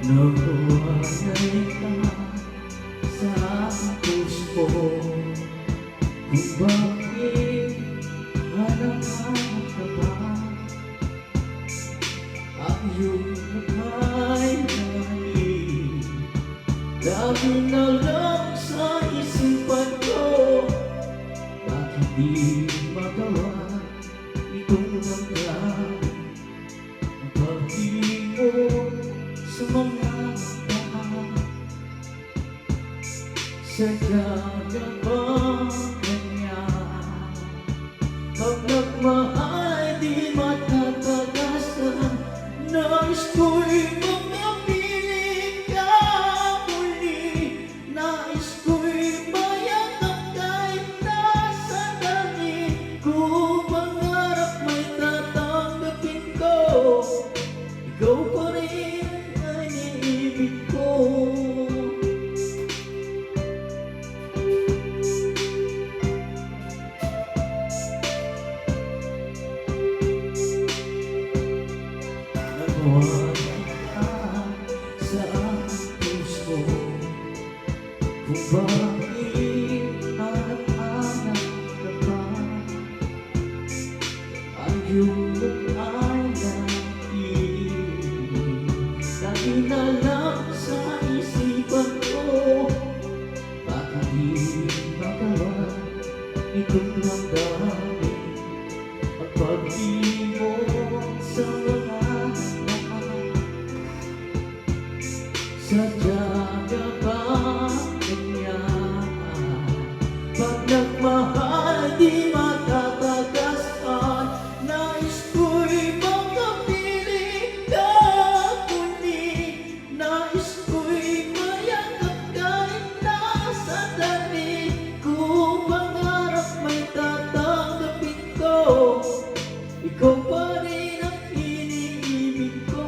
Nabuhay ka sa aking puso, kung bakit hanap-hanap ka ba? Ang iyong mukha'y nangingin, lagi na lang sa isipan ko. Bakit di magawa itong damdamin ang pag-ibig mo sa mga mata? Sadya ka ba ganyan? Pag nagmahal di matatagasan, nais ko'y makapiling ka muli. Nais ko'y mayakap kahit nasa langit. Kung pangarap may tatanggapin ko, ikaw pa rin ang iniibig ko. Nabuhay ka sa aking puso, kung bakit hanap-hanap ka pa? Ang iyong mukha'y nangingin, lagi na lang sa isipan ko. Bakit di magawa itong damdamin ang pag-ibig mo sa mga mata? Sadya ka ba ganyan? Pag nagmahal di matatagasan, nais ko'y makapiling ka muli. Nais ko'y mayakap kahit nasa langit. Kung pangarap may tatanggapin ko, ikaw pa rin ang iniibig ko.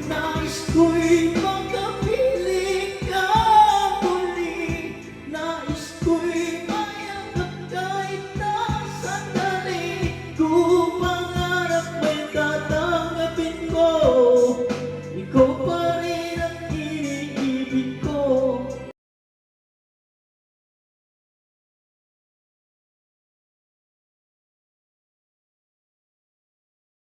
Nais ko'y